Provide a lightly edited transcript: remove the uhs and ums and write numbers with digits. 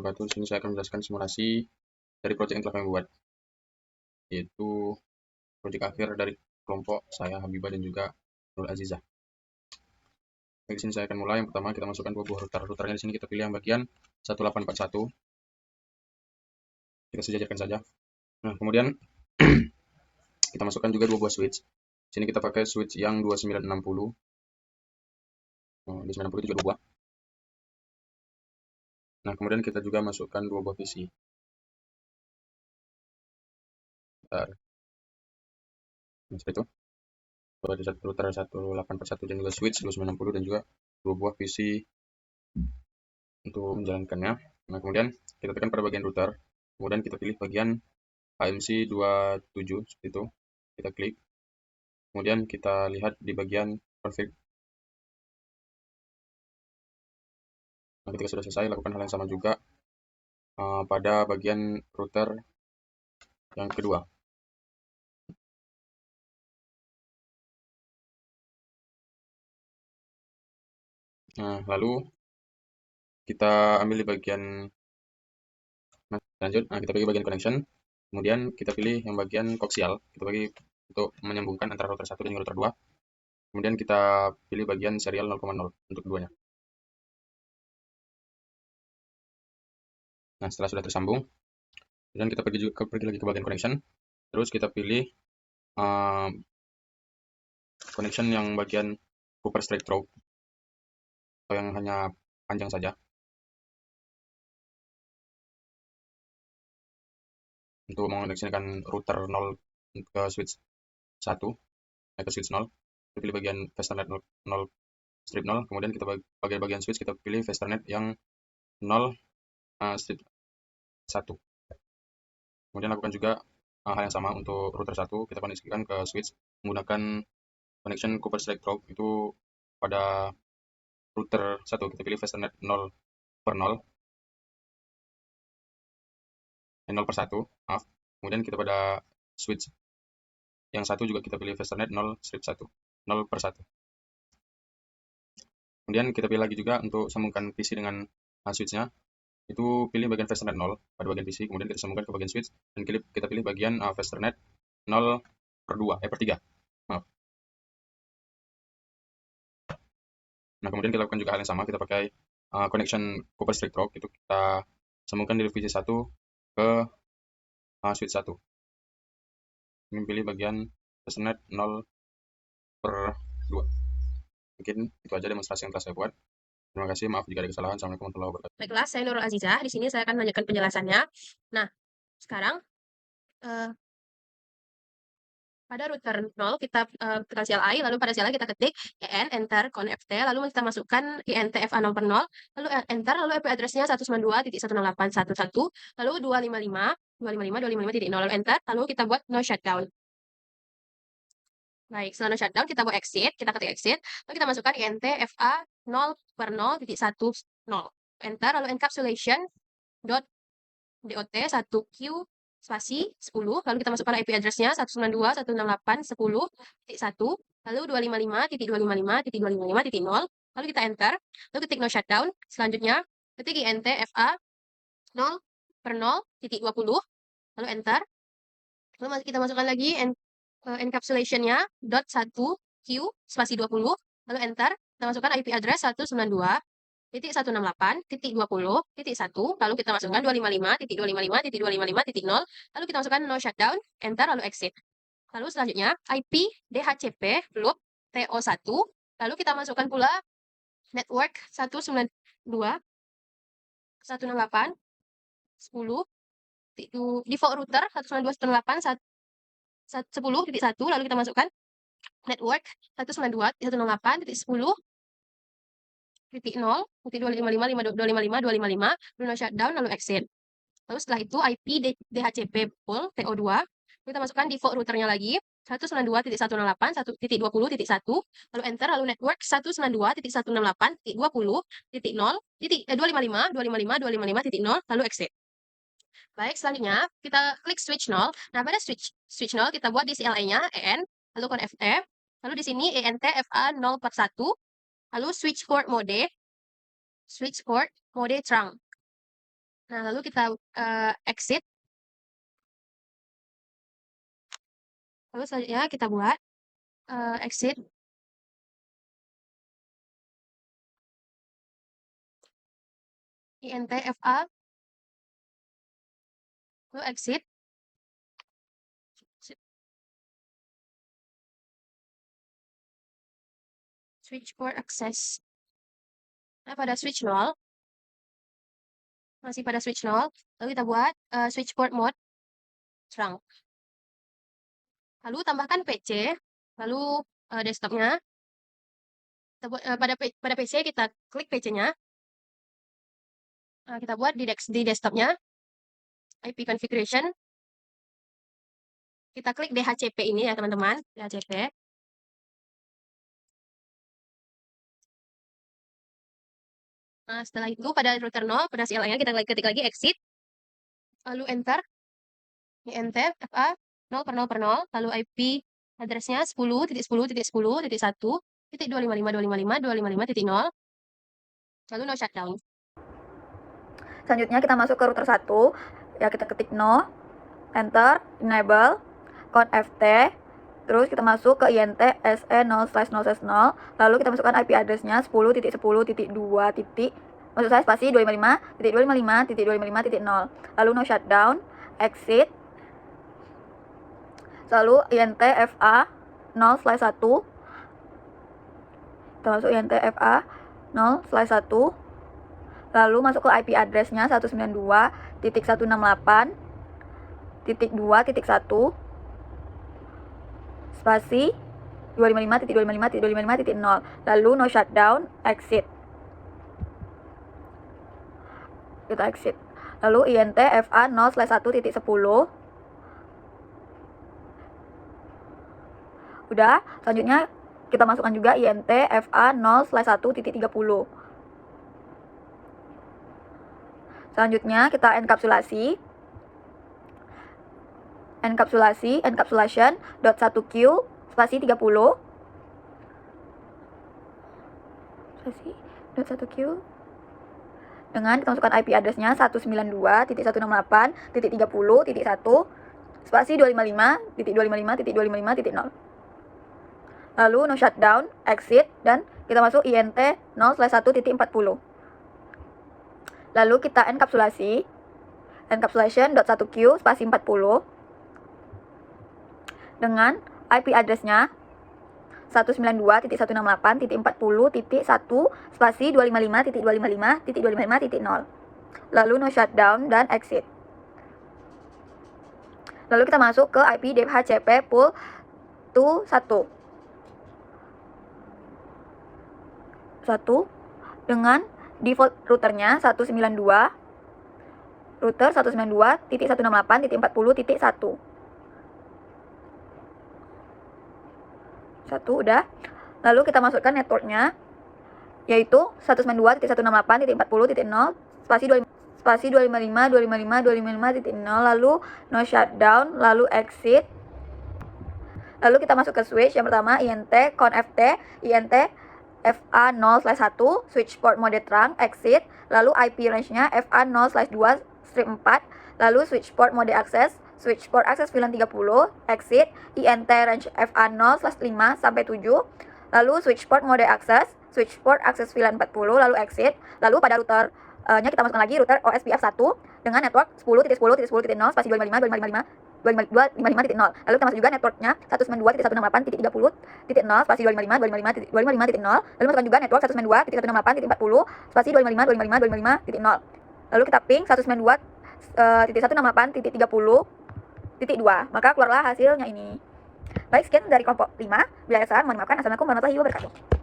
wabarakatuh. Di sini saya akan menjelaskan simulasi dari proyek yang telah kami buat, yaitu proyek akhir dari kelompok saya, Habibah, dan juga Nur Azizah. Baik, di sini saya akan mulai. Yang pertama, kita masukkan dua buah router. Routernya di sini kita pilih yang bagian 1841. Kita sejajarkan saja. Nah, kemudian kita masukkan juga dua buah switch. Di sini kita pakai switch yang 2960. Di 90 itu juga dua buah. Nah, kemudian kita juga masukkan dua buah PC. Bentar. Nah, seperti itu. Ada satu router 1841 dan juga switch 2960 dan juga dua buah PC untuk menjalankannya. Nah, kemudian kita tekan pada bagian router. Kemudian kita pilih bagian AMC 27 seperti itu. Kita klik. Kemudian kita lihat di bagian config. Nah, ketika sudah selesai, lakukan hal yang sama juga pada bagian router yang kedua. Nah, lalu kita ambil di bagian lanjut. Nah, kita pilih bagian connection. Kemudian kita pilih yang bagian koaksial. Kita bagi untuk menyambungkan antara router 1 dan router 2. Kemudian kita pilih bagian serial 0,0 untuk keduanya. Nah, setelah sudah tersambung, dan kita pergi lagi ke bagian connection. Terus kita pilih connection yang bagian Cooper Strike Through atau yang hanya panjang saja. Untuk mengoneksikan router 0 ke switch 1, ke switch 0, kita pilih bagian Fasternet 0 strip 0, kemudian kita bagian switch kita pilih Fasternet yang 0 strip 1. Kemudian lakukan juga hal yang sama untuk router 1, kita koneksikan ke switch menggunakan connection Cooper Strike Through itu pada router 1, kita pilih Fasternet 0 per 0, 0 per 1, maaf. Kemudian kita pada switch yang satu juga kita pilih Fasternet 0 strip 1, 0 per 1. Kemudian kita pilih lagi juga untuk sambungkan PC dengan switch-nya. Itu pilih bagian Fasternet 0 pada bagian PC, kemudian kita sambungkan ke bagian switch, dan kita pilih bagian Fasternet 0 per 2, per 3. Maaf. Nah, kemudian kita lakukan juga hal yang sama, kita pakai connection Cooper Strike Through, itu kita sambungkan dari PC 1 ke switch 1. Ini pilih bagian Fasternet 0 per 2. Mungkin itu aja demonstrasi yang telah saya buat. Terima kasih, maaf jika ada kesalahan. Assalamualaikum warahmatullahi wabarakatuh. Baiklah, saya Nurul Azizah. Di sini saya akan melanjutkan penjelasannya. Nah, sekarang pada router 0 kita tekan CLI, lalu pada CLI kita ketik en, enter, conft, lalu kita masukkan intfa 0 per 0, lalu enter, lalu IP address-nya 192.168.1.1, lalu 255.255.255.0, lalu enter, lalu kita buat no shutdown. Baik, setelah no shutdown, kita buat exit, kita ketik exit, lalu kita masukkan intfa 0 per 0.10, enter, lalu encapsulation dot dot 1q spasi 10, lalu kita masukkan IP address-nya 192.168.10.1, lalu 255.255.255.0, lalu kita enter, lalu ketik no shutdown. Selanjutnya ketik intfa 0 per 0.20, lalu enter, lalu kita masukkan lagi encapsulation-nya dot 1q spasi 20, lalu enter, kita masukkan IP address 192.168.20.1, lalu kita masukkan 255.255.255.0, lalu kita masukkan no shutdown, enter, lalu exit. Lalu selanjutnya IP DHCP loop TO1, lalu kita masukkan pula network 192.168.10, default router 192.168.10.1, lalu kita masukkan network 192.168.10.0.255.5.255.255, lalu shutdown, lalu exit. Lalu setelah itu IP DHCP pool TO2, kita masukkan default routernya lagi 192.168.20.1, lalu enter, lalu network 192.168.20.255.255.255.0, lalu exit. Baik, selanjutnya kita klik switch 0. Nah, pada switch 0 kita buat di CLI-nya en, lalu conft, lalu di sini entfa 0 per 1, lalu switch port mode trunk. Nah, lalu kita exit. Lalu selanjutnya kita buat exit. INTFA. Lalu exit. Switch port access. Nah, pada switch 0. Masih pada switch 0. Lalu kita buat switch port mode trunk. Lalu tambahkan PC. Lalu desktopnya. Kita buat, pada PC kita klik PC-nya. Kita buat di desktopnya. IP configuration. Kita klik DHCP ini ya teman-teman. DHCP. Nah, setelah itu pada router 0, pada CLI-nya kita ketik lagi exit. Lalu enter. INT FA 0 per 0 per 0. Lalu IP address-nya 10.10.10.1.255.255.255.0. Lalu no shutdown. Selanjutnya kita masuk ke router 1. Ya, kita ketik no, enter, enable, conft, terus kita masuk ke INT SE0/0/0, lalu kita masukkan IP address-nya 10.10.2. Maksud saya spasi 255.255.255.0. Lalu no shutdown, exit. Lalu INT FA 0/1. Kita masuk INT FA 0/1. Lalu masuk ke IP address-nya 192.168.2.1 spasi 255.255.255.0. Lalu no shutdown, exit. Kita exit. Lalu INT FA 0/1.10. Udah, selanjutnya kita masukkan juga INT FA 0/1.30. Selanjutnya kita enkapsulasi. Encapsulation.1Q spasi 30. Spasi .1Q. Dengan kita masukkan IP address-nya 192.168.30.1 spasi 255.255.255.0. Lalu no shutdown, exit, dan kita masuk INT 0/1.40. Lalu kita enkapsulasi. Encapsulation.1Q spasi 40 dengan IP address-nya 192.168.40.1 spasi 255.255.255.0. Lalu no shutdown dan exit. Lalu kita masuk ke IP DHCP pool to 1 dengan default routernya 192. Router 192.168.40.1. 1 udah. Lalu kita masukkan networknya yaitu 192.168.40.0 spasi 255.255.255.0, lalu no shutdown, lalu exit. Lalu kita masuk ke switch. Yang pertama INT conft INT FA 0/1 switch port mode trunk, exit. Lalu IP range-nya FA 0/2/4. Lalu switch port mode access, switch port access VLAN 30, exit. INT range FA 0/5 sampai 7. Lalu switch port mode access, switch port access VLAN 40, lalu exit. Lalu pada router-nya kita masukkan lagi router OSPF 1 dengan network 10.10.10.0 spasi 255.255.255.0. Lalu kita masuk juga networknya 192.168.30.0 spasi 255.255.255.0. Lalu masukkan juga network 192.168.40 spasi 255.255.255.0. Lalu kita ping 192.168.30.2. Maka keluarlah hasilnya ini. Baik, sekian dari kelompok 5. Bila ada salah, mohon dimaafkan. Assalamualaikum warahmatullahi wabarakatuh.